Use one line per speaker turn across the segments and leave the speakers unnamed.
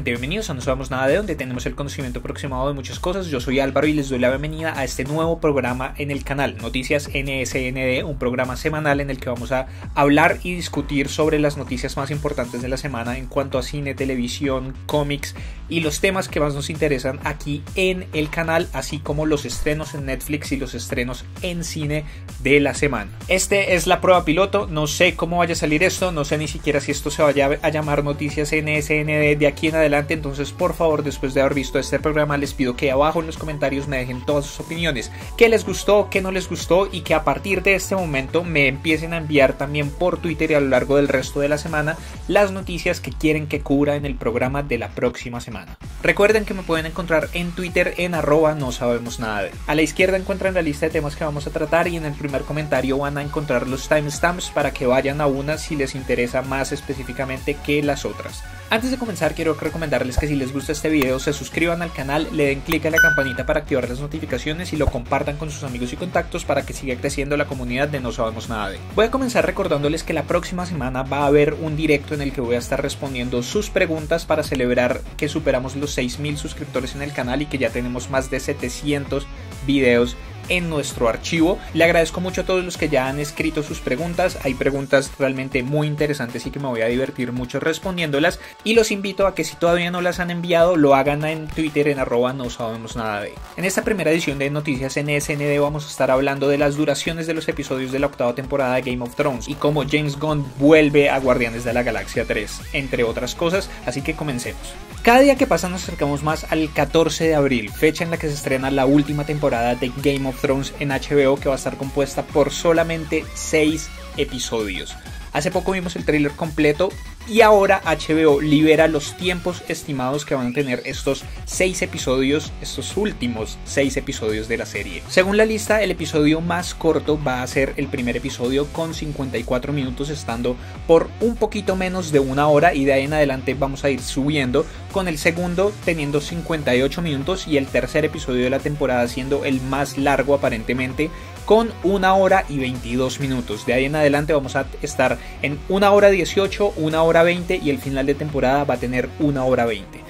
nuevamente bienvenidos a No Sabemos Nada de, donde tenemos el conocimiento aproximado de muchas cosas. Yo soy Álvaro y les doy la bienvenida a este nuevo programa en el canal Noticias NSND, un programa semanal en el que vamos a hablar y discutir sobre las noticias más importantes de la semana en cuanto a cine, televisión, cómics y los temas que más nos interesan aquí en el canal, así como los estrenos en Netflix y los estrenos en cine de la semana. Este es la prueba piloto, no sé cómo vaya a salir esto, no sé ni siquiera si esto se vaya a llamar Noticias NSND de aquí en adelante, entonces por favor, después de haber visto este programa, les pido que abajo en los comentarios me dejen todas sus opiniones, qué les gustó, qué no les gustó, y que a partir de este momento me empiecen a enviar también por Twitter y a lo largo del resto de la semana las noticias que quieren que cubra en el programa de la próxima semana. Recuerden que me pueden encontrar en Twitter en @nosabemosnada. A la izquierda encuentran la lista de temas que vamos a tratar y en el primer comentario van a encontrar los timestamps para que vayan a una si les interesa más específicamente que las otras. Antes de comenzar, quiero recomendarles que si les gusta este video se suscriban al canal, le den clic a la campanita para activar las notificaciones y lo compartan con sus amigos y contactos para que siga creciendo la comunidad de No Sabemos Nada de. Voy a comenzar recordándoles que la próxima semana va a haber un directo en el que voy a estar respondiendo sus preguntas para celebrar que superamos los 6.000 suscriptores en el canal y que ya tenemos más de 700 videos en nuestro archivo. Le agradezco mucho a todos los que ya han escrito sus preguntas, hay preguntas realmente muy interesantes y que me voy a divertir mucho respondiéndolas, y los invito a que si todavía no las han enviado lo hagan en Twitter en @nosabemosnada. En esta primera edición de Noticias NSND vamos a estar hablando de las duraciones de los episodios de la octava temporada de Game of Thrones y cómo James Gunn vuelve a Guardianes de la Galaxia 3, entre otras cosas, así que comencemos. Cada día que pasa nos acercamos más al 14 de abril, fecha en la que se estrena la última temporada de Game of Thrones en HBO, que va a estar compuesta por solamente 6 episodios. Hace poco vimos el tráiler completo y ahora HBO libera los tiempos estimados que van a tener estos 6 episodios, estos últimos 6 episodios de la serie. Según la lista, el episodio más corto va a ser el primer episodio con 54 minutos, estando por un poquito menos de una hora, y de ahí en adelante vamos a ir subiendo, con el segundo teniendo 58 minutos y el tercer episodio de la temporada siendo el más largo aparentemente, con 1 hora y 22 minutos. De ahí en adelante vamos a estar en 1 hora 18, 1 hora 20 y el final de temporada va a tener 1 hora 20.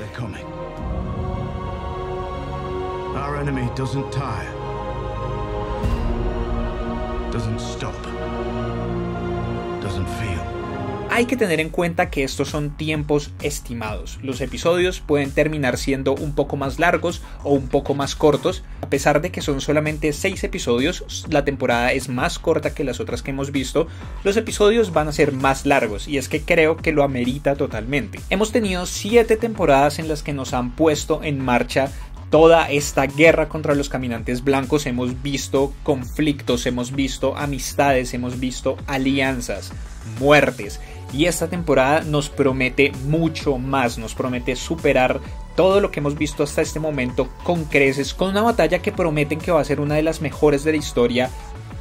Our enemy doesn't tire, doesn't stop, doesn't feel.
Hay que tener en cuenta que estos son tiempos estimados. Los episodios pueden terminar siendo un poco más largos o un poco más cortos. A pesar de que son solamente 6 episodios, la temporada es más corta que las otras que hemos visto. Los episodios van a ser más largos y es que creo que lo amerita totalmente. Hemos tenido 7 temporadas en las que nos han puesto en marcha toda esta guerra contra los caminantes blancos. Hemos visto conflictos, hemos visto amistades, hemos visto alianzas, muertes. Y esta temporada nos promete mucho más, nos promete superar todo lo que hemos visto hasta este momento con creces, con una batalla que prometen que va a ser una de las mejores de la historia,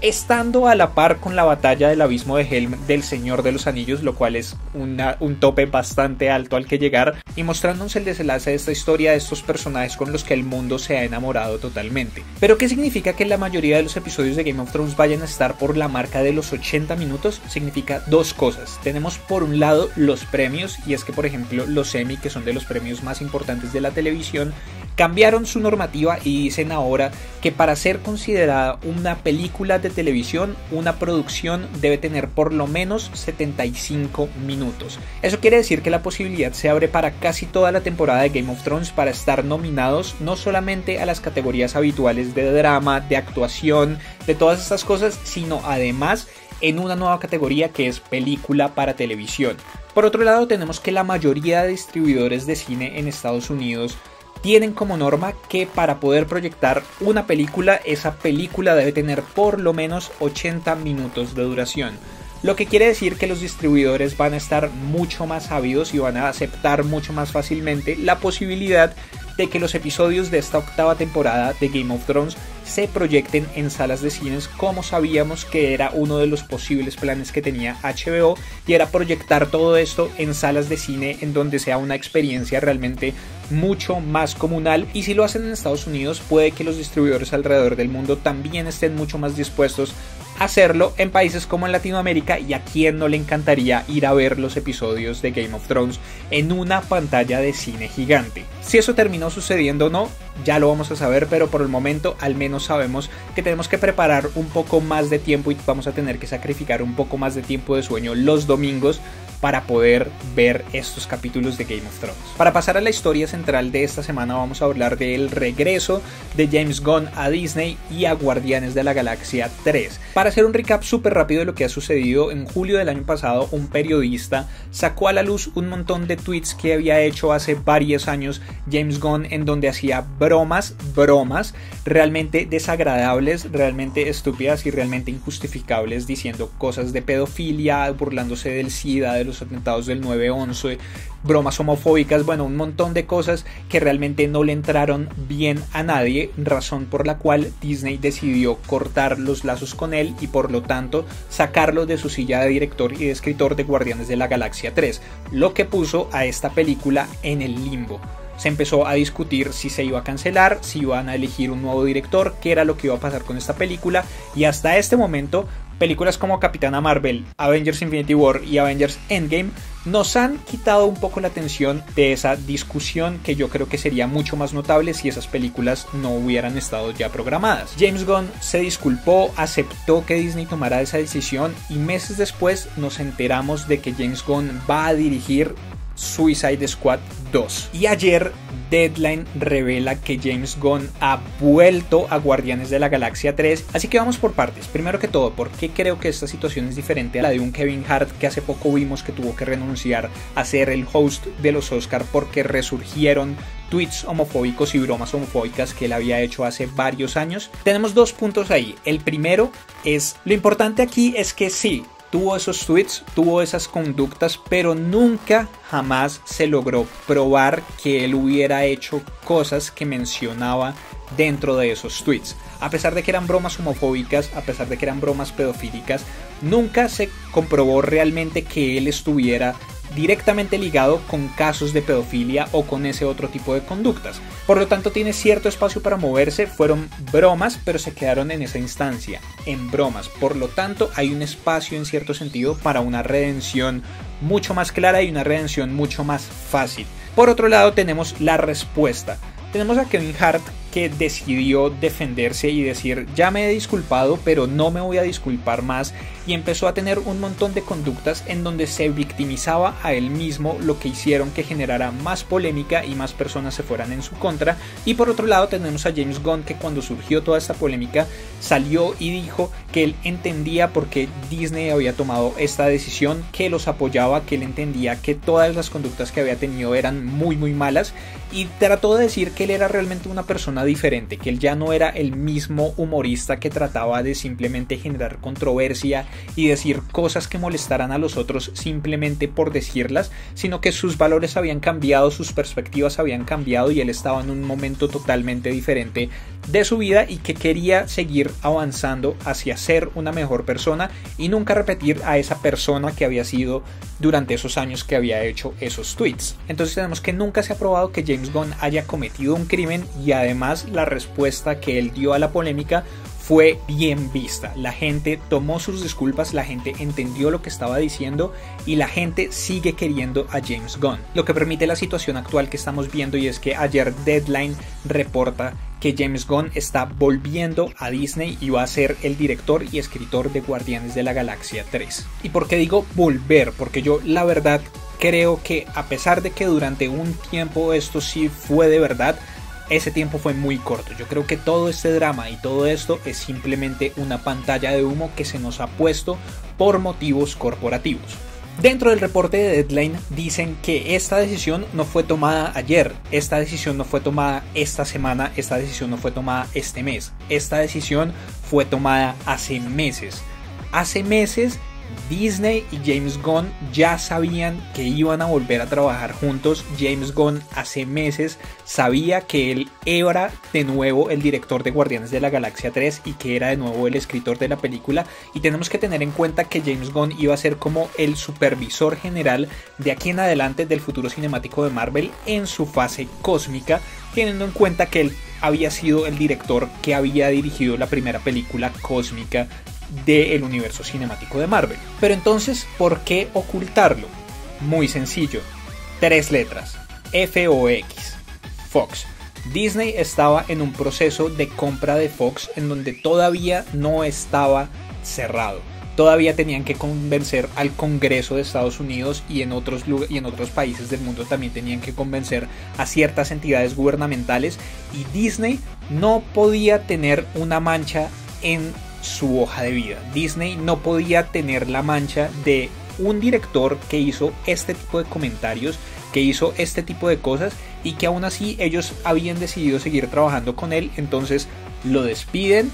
estando a la par con la batalla del abismo de Helm del Señor de los Anillos, lo cual es un tope bastante alto al que llegar, y mostrándonos el desenlace de esta historia, de estos personajes con los que el mundo se ha enamorado totalmente. Pero ¿qué significa que la mayoría de los episodios de Game of Thrones vayan a estar por la marca de los 80 minutos? Significa dos cosas. Tenemos por un lado los premios, y es que por ejemplo los Emmy, que son de los premios más importantes de la televisión, cambiaron su normativa y dicen ahora que para ser considerada una película de televisión, una producción debe tener por lo menos 75 minutos. Eso quiere decir que la posibilidad se abre para casi toda la temporada de Game of Thrones para estar nominados no solamente a las categorías habituales de drama, de actuación, de todas estas cosas, sino además en una nueva categoría que es película para televisión. Por otro lado, tenemos que la mayoría de distribuidores de cine en Estados Unidos tienen como norma que para poder proyectar una película, esa película debe tener por lo menos 80 minutos de duración. Lo que quiere decir que los distribuidores van a estar mucho más ávidos y van a aceptar mucho más fácilmente la posibilidad de que los episodios de esta octava temporada de Game of Thrones se proyecten en salas de cines, como sabíamos que era uno de los posibles planes que tenía HBO, y era proyectar todo esto en salas de cine en donde sea una experiencia realmente mucho más comunal. Y si lo hacen en Estados Unidos, puede que los distribuidores alrededor del mundo también estén mucho más dispuestos hacerlo en países como en Latinoamérica, y a quien no le encantaría ir a ver los episodios de Game of Thrones en una pantalla de cine gigante. Si eso terminó sucediendo o no, ya lo vamos a saber, pero por el momento al menos sabemos que tenemos que preparar un poco más de tiempo y vamos a tener que sacrificar un poco más de tiempo de sueño los domingos para poder ver estos capítulos de Game of Thrones. Para pasar a la historia central de esta semana, vamos a hablar del regreso de James Gunn a Disney y a Guardianes de la Galaxia 3. Para hacer un recap súper rápido de lo que ha sucedido, en julio del año pasado un periodista sacó a la luz un montón de tweets que había hecho hace varios años James Gunn, en donde hacía bromas realmente desagradables, realmente estúpidas y realmente injustificables, diciendo cosas de pedofilia, burlándose del SIDA, de los atentados del 9/11, bromas homofóbicas, bueno, un montón de cosas que realmente no le entraron bien a nadie, razón por la cual Disney decidió cortar los lazos con él y por lo tanto sacarlo de su silla de director y de escritor de Guardianes de la Galaxia 3, lo que puso a esta película en el limbo. Se empezó a discutir si se iba a cancelar, si iban a elegir un nuevo director, qué era lo que iba a pasar con esta película, y hasta este momento películas como Capitana Marvel, Avengers Infinity War y Avengers Endgame nos han quitado un poco la atención de esa discusión, que yo creo que sería mucho más notable si esas películas no hubieran estado ya programadas. James Gunn se disculpó, aceptó que Disney tomara esa decisión, y meses después nos enteramos de que James Gunn va a dirigir Suicide Squad 2. Y ayer Deadline revela que James Gunn ha vuelto a Guardianes de la Galaxia 3. Así que vamos por partes. Primero que todo, ¿por qué creo que esta situación es diferente a la de un Kevin Hart que hace poco vimos que tuvo que renunciar a ser el host de los Oscar porque resurgieron tweets homofóbicos y bromas homofóbicas que él había hecho hace varios años? Tenemos dos puntos ahí. El primero es, lo importante aquí es que sí, tuvo esos tweets, tuvo esas conductas, pero nunca jamás se logró probar que él hubiera hecho cosas que mencionaba dentro de esos tweets. A pesar de que eran bromas homofóbicas, a pesar de que eran bromas pedofílicas, nunca se comprobó realmente que él estuviera directamente ligado con casos de pedofilia o con ese otro tipo de conductas. Por lo tanto, tiene cierto espacio para moverse. Fueron bromas, pero se quedaron en esa instancia, en bromas. Por lo tanto, hay un espacio en cierto sentido para una redención mucho más clara y una redención mucho más fácil. Por otro lado, tenemos la respuesta. Tenemos a Kevin Hart, que decidió defenderse y decir: ya me he disculpado, pero no me voy a disculpar más, y empezó a tener un montón de conductas en donde se victimizaba a él mismo, lo que hicieron que generara más polémica y más personas se fueran en su contra. Y por otro lado tenemos a James Gunn, que cuando surgió toda esta polémica salió y dijo que él entendía por qué Disney había tomado esta decisión, que los apoyaba, que él entendía que todas las conductas que había tenido eran muy malas, y trató de decir que él era realmente una persona diferente, que él ya no era el mismo humorista que trataba de simplemente generar controversia y decir cosas que molestaran a los otros simplemente por decirlas, sino que sus valores habían cambiado, sus perspectivas habían cambiado y él estaba en un momento totalmente diferente de su vida, y que quería seguir avanzando hacia ser una mejor persona y nunca repetir a esa persona que había sido durante esos años que había hecho esos tweets. Entonces tenemos que nunca se ha probado que James Gunn haya cometido un crimen, y además la respuesta que él dio a la polémica fue bien vista. La gente tomó sus disculpas, la gente entendió lo que estaba diciendo y la gente sigue queriendo a James Gunn. Lo que permite la situación actual que estamos viendo, y es que ayer Deadline reporta que James Gunn está volviendo a Disney y va a ser el director y escritor de Guardianes de la Galaxia 3. ¿Y por qué digo volver? Porque yo la verdad creo que, a pesar de que durante un tiempo esto sí fue de verdad, ese tiempo fue muy corto. Yo creo que todo este drama y todo esto es simplemente una pantalla de humo que se nos ha puesto por motivos corporativos. Dentro del reporte de Deadline dicen que esta decisión no fue tomada ayer, esta decisión no fue tomada esta semana, esta decisión no fue tomada este mes, esta decisión fue tomada hace meses. Hace meses Disney y James Gunn ya sabían que iban a volver a trabajar juntos. James Gunn hace meses sabía que él era de nuevo el director de Guardianes de la Galaxia 3 y que era de nuevo el escritor de la película, y tenemos que tener en cuenta que James Gunn iba a ser como el supervisor general de aquí en adelante del futuro cinemático de Marvel en su fase cósmica, teniendo en cuenta que él había sido el director que había dirigido la primera película cósmica del universo cinemático de Marvel. Pero entonces, ¿por qué ocultarlo? Muy sencillo, 3 letras, FOX, Fox. Disney estaba en un proceso de compra de Fox en donde todavía no estaba cerrado. Todavía tenían que convencer al Congreso de Estados Unidos y en otros países del mundo también tenían que convencer a ciertas entidades gubernamentales, y Disney no podía tener una mancha en su hoja de vida. Disney no podía tener la mancha de un director que hizo este tipo de comentarios, que hizo este tipo de cosas, y que aún así ellos habían decidido seguir trabajando con él. Entonces lo despiden.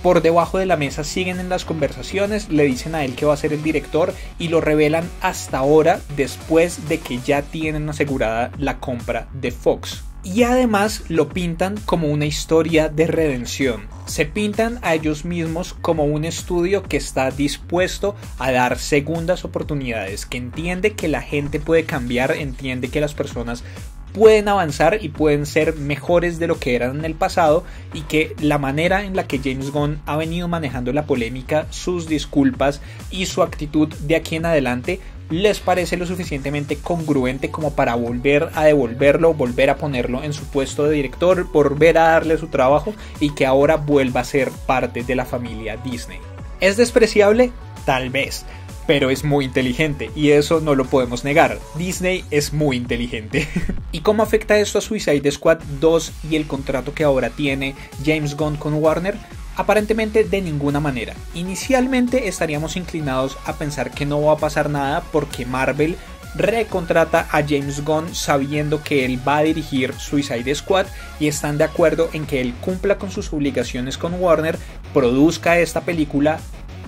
Por debajo de la mesa siguen en las conversaciones, le dicen a él que va a ser el director y lo revelan hasta ahora, después de que ya tienen asegurada la compra de Fox. Y además lo pintan como una historia de redención. Se pintan a ellos mismos como un estudio que está dispuesto a dar segundas oportunidades, que entiende que la gente puede cambiar, entiende que las personas pueden avanzar y pueden ser mejores de lo que eran en el pasado, y que la manera en la que James Gunn ha venido manejando la polémica, sus disculpas y su actitud de aquí en adelante les parece lo suficientemente congruente como para volver a devolverlo, volver a ponerlo en su puesto de director, volver a darle su trabajo y que ahora vuelva a ser parte de la familia Disney. ¿Es despreciable? Tal vez. Pero es muy inteligente y eso no lo podemos negar. Disney es muy inteligente. ¿Y cómo afecta esto a Suicide Squad 2 y el contrato que ahora tiene James Gunn con Warner? Aparentemente de ninguna manera. Inicialmente estaríamos inclinados a pensar que no va a pasar nada porque Marvel recontrata a James Gunn sabiendo que él va a dirigir Suicide Squad, y están de acuerdo en que él cumpla con sus obligaciones con Warner, produzca esta película,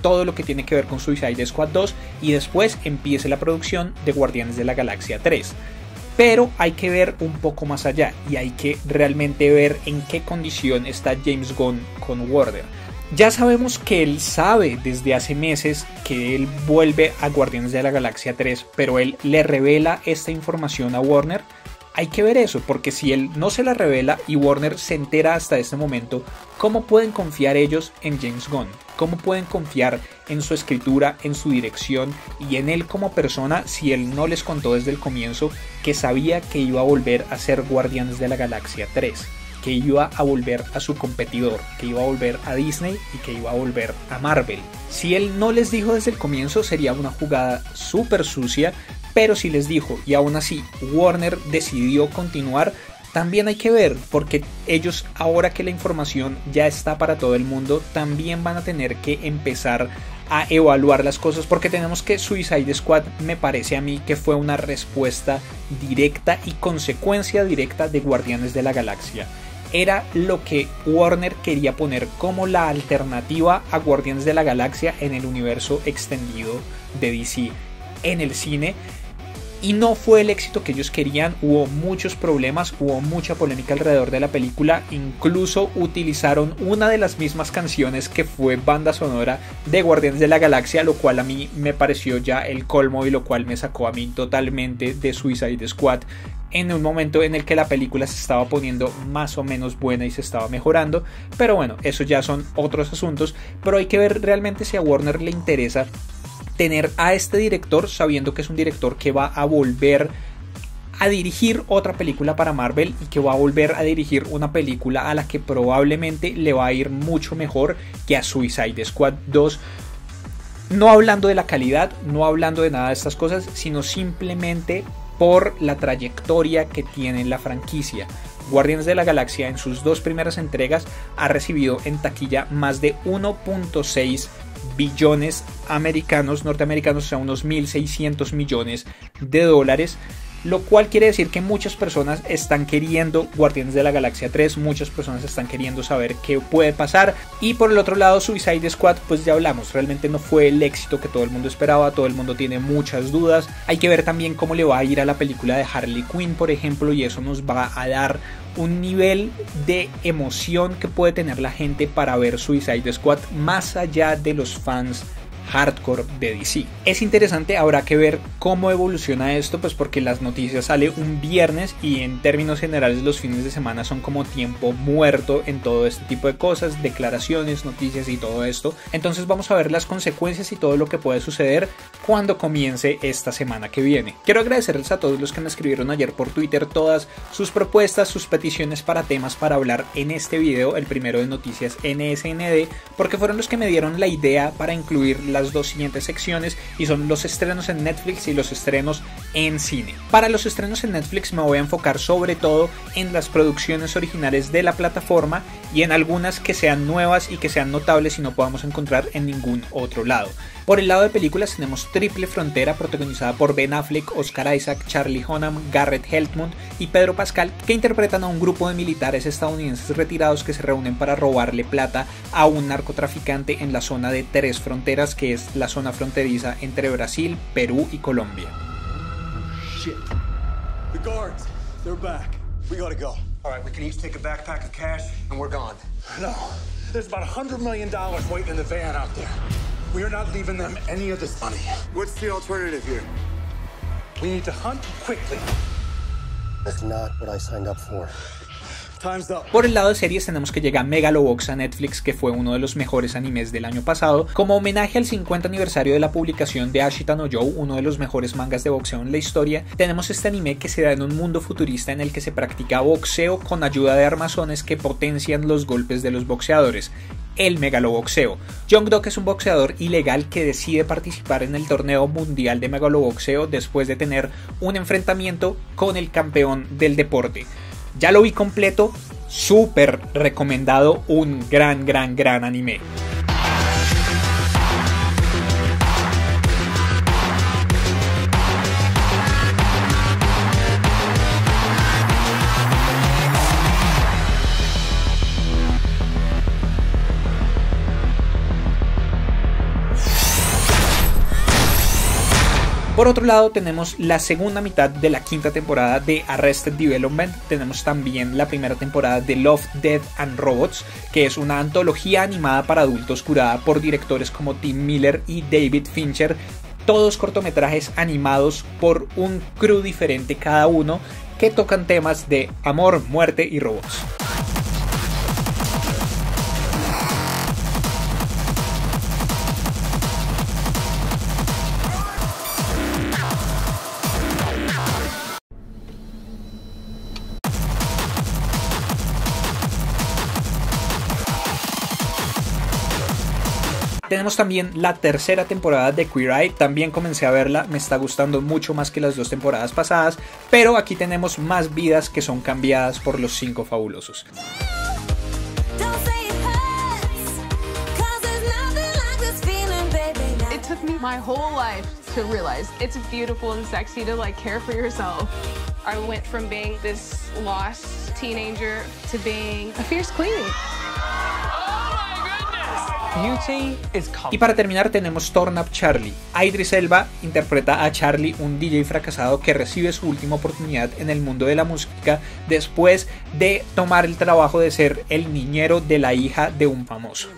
todo lo que tiene que ver con Suicide Squad 2, y después empiece la producción de Guardianes de la Galaxia 3. Pero hay que ver un poco más allá y hay que realmente ver en qué condición está James Gunn con Warner. Ya sabemos que él sabe desde hace meses que él vuelve a Guardianes de la Galaxia 3, pero él le revela esta información a Warner. Hay que ver eso, porque si él no se la revela y Warner se entera hasta este momento, ¿cómo pueden confiar ellos en James Gunn? ¿Cómo pueden confiar en su escritura, en su dirección y en él como persona si él no les contó desde el comienzo que sabía que iba a volver a ser Guardianes de la Galaxia 3? Que iba a volver a su competidor, que iba a volver a Disney y que iba a volver a Marvel. Si él no les dijo desde el comienzo, sería una jugada súper sucia, pero si les dijo y aún así Warner decidió continuar, también hay que ver, porque ellos, ahora que la información ya está para todo el mundo, también van a tener que empezar a evaluar las cosas, porque tenemos que Suicide Squad, me parece a mí que fue una respuesta directa y consecuencia directa de Guardianes de la Galaxia. Era lo que Warner quería poner como la alternativa a Guardianes de la Galaxia en el universo extendido de DC en el cine, y no fue el éxito que ellos querían. Hubo muchos problemas, hubo mucha polémica alrededor de la película, incluso utilizaron una de las mismas canciones que fue banda sonora de Guardianes de la Galaxia, lo cual a mí me pareció ya el colmo y lo cual me sacó a mí totalmente de Suicide Squad en un momento en el que la película se estaba poniendo más o menos buena y se estaba mejorando. Pero bueno, eso ya son otros asuntos, pero hay que ver realmente si a Warner le interesa tener a este director, sabiendo que es un director que va a volver a dirigir otra película para Marvel y que va a volver a dirigir una película a la que probablemente le va a ir mucho mejor que a Suicide Squad 2. No hablando de la calidad, no hablando de nada de estas cosas, sino simplemente por la trayectoria que tiene la franquicia. Guardianes de la Galaxia en sus 2 primeras entregas ha recibido en taquilla más de 1.6 billones norteamericanos, o sea, unos 1.600 millones de dólares, lo cual quiere decir que muchas personas están queriendo Guardianes de la Galaxia 3, muchas personas están queriendo saber qué puede pasar. Y por el otro lado, Suicide Squad, pues ya hablamos, realmente no fue el éxito que todo el mundo esperaba, todo el mundo tiene muchas dudas. Hay que ver también cómo le va a ir a la película de Harley Quinn, por ejemplo, y eso nos va a dar un nivel de emoción que puede tener la gente para ver Suicide Squad, más allá de los fans hardcore de DC. Es interesante, habrá que ver cómo evoluciona esto, pues porque las noticias sale un viernes y en términos generales los fines de semana son como tiempo muerto en todo este tipo de cosas, declaraciones, noticias y todo esto. Entonces vamos a ver las consecuencias y todo lo que puede suceder cuando comience esta semana que viene. Quiero agradecerles a todos los que me escribieron ayer por Twitter todas sus propuestas, sus peticiones para temas para hablar en este video, el primero de noticias NSND, porque fueron los que me dieron la idea para incluir las dos siguientes secciones, y son los estrenos en Netflix y los estrenos en cine. Para los estrenos en Netflix me voy a enfocar sobre todo en las producciones originales de la plataforma y en algunas que sean nuevas y que sean notables y no podamos encontrar en ningún otro lado. Por el lado de películas tenemos Triple Frontera, protagonizada por Ben Affleck, Oscar Isaac, Charlie Hunnam, Garrett Helmut y Pedro Pascal, que interpretan a un grupo de militares estadounidenses retirados que se reúnen para robarle plata a un narcotraficante en la zona de Tres Fronteras, que es la zona fronteriza entre Brasil, Perú y Colombia.
Shit. The guards, they're back. We gotta go. All right, we can each take a backpack of cash and we're gone. No, there's about $100 million waiting in the van out there. We are not leaving them any of this money.
What's the alternative here?
We need to hunt quickly.
That's not what I signed up for.
Time's up.
Por el lado de series tenemos que llega Megalobox a Netflix, que fue uno de los mejores animes del año pasado, como homenaje al 50 aniversario de la publicación de Ashita no Joe, uno de los mejores mangas de boxeo en la historia. Tenemos este anime que se da en un mundo futurista en el que se practica boxeo con ayuda de armazones que potencian los golpes de los boxeadores. El megaloboxeo. Jong-Dok es un boxeador ilegal que decide participar en el torneo mundial de megaloboxeo después de tener un enfrentamiento con el campeón del deporte. Ya lo vi completo, súper recomendado, un gran anime. Por otro lado tenemos la segunda mitad de la quinta temporada de Arrested Development, tenemos también la primera temporada de Love, Death and Robots, que es una antología animada para adultos curada por directores como Tim Miller y David Fincher, todos cortometrajes animados por un crew diferente cada uno que tocan temas de amor, muerte y robots. Tenemos también la tercera temporada de Queer Eye, también comencé a verla, me está gustando mucho más que las dos temporadas pasadas, pero aquí tenemos más vidas que son cambiadas por los 5 fabulosos.
It took me my whole life to realize it's beautiful and sexy to like care for yourself. I went from being this lost teenager to being a fierce queen.
Y para terminar tenemos Turn Up Charlie. Idris Elba interpreta a Charlie, un DJ fracasado que recibe su última oportunidad en el mundo de la música después de tomar el trabajo de ser el niñero de la hija de un famoso.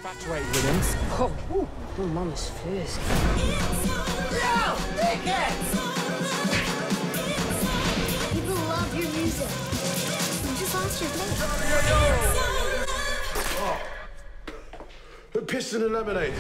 Piston and lemonade.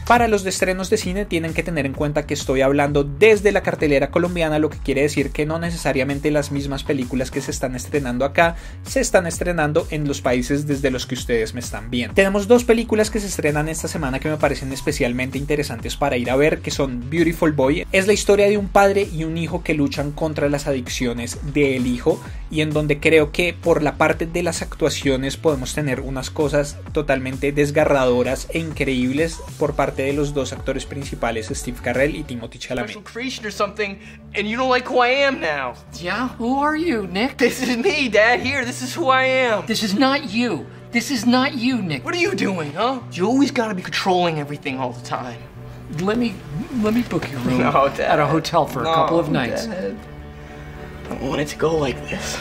Para los de estrenos de cine tienen que tener en cuenta que estoy hablando desde la cartelera colombiana, lo que quiere decir que no necesariamente las mismas películas que se están estrenando acá se están estrenando en los países desde los que ustedes me están viendo. Tenemos dos películas que se estrenan esta semana que me parecen especialmente interesantes para ir a ver, que son Beautiful Boy. Es la historia de un padre y un hijo que luchan contra las adicciones del hijo, y en donde creo que por la parte de las actuaciones podemos tener unas cosas totalmente desgarradoras e increíbles por parte de los dos actores principales, Steve Carell y Timothée Chalamet.
Creation or something, and you don't like who I am now.
Yeah? Who are you, Nick?
This is me, Dad. Here, this is who I am.
This is not you. This is not you, Nick.
What are you doing, huh? You always gotta be controlling everything all the time.
Let me book your room
No, Dad.
at a hotel for a couple of nights.
Dad. I don't want it to go like this.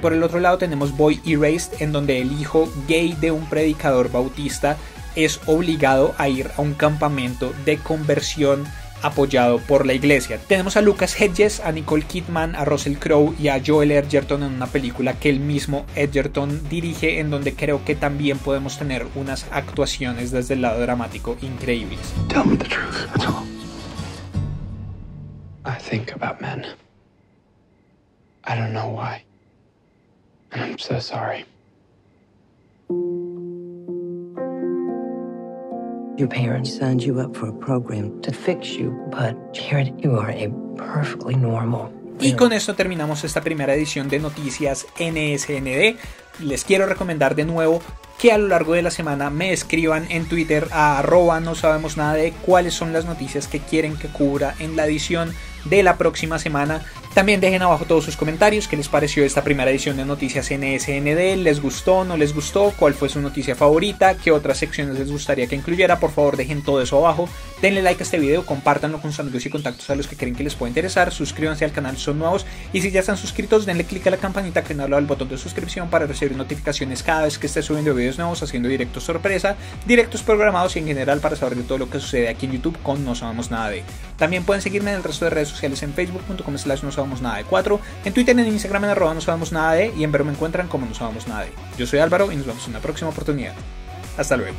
por el otro lado tenemos Boy Erased, en donde el hijo gay de un predicador bautista es obligado a ir a un campamento de conversión apoyado por la iglesia. Tenemos a Lucas Hedges, a Nicole Kidman, a Russell Crowe y a Joel Edgerton en una película que el mismo Edgerton dirige, en donde creo que también podemos tener unas actuaciones desde el lado dramático increíbles.
Tell me the truth. That's all. I think about men. I don't know why. And I'm so sorry.
Your parents signed you up for a program to fix you, but Jared, you are a perfectly normal.
Y con esto terminamos esta primera edición de Noticias NSND. Les quiero recomendar de nuevo que a lo largo de la semana me escriban en Twitter a @nosabemosnada de cuáles son las noticias que quieren que cubra en la edición de la próxima semana. También dejen abajo todos sus comentarios, qué les pareció esta primera edición de Noticias NSND, les gustó, no les gustó, cuál fue su noticia favorita, qué otras secciones les gustaría que incluyera. Por favor dejen todo eso abajo, denle like a este video, compártanlo con sus amigos y contactos a los que creen que les puede interesar, suscríbanse al canal si son nuevos y si ya están suscritos denle click a la campanita que al lado del botón de suscripción para recibir notificaciones cada vez que esté subiendo videos nuevos, haciendo directos sorpresa, directos programados y en general para saber de todo lo que sucede aquí en YouTube con No Sabemos Nada de. También pueden seguirme en el resto de redes sociales en facebook.com/nosabemosnada4, en Twitter, en Instagram en @nosabemosnada y en Vero me encuentran como No Sabemos Nada de. Yo soy Álvaro y nos vemos en una próxima oportunidad. Hasta luego.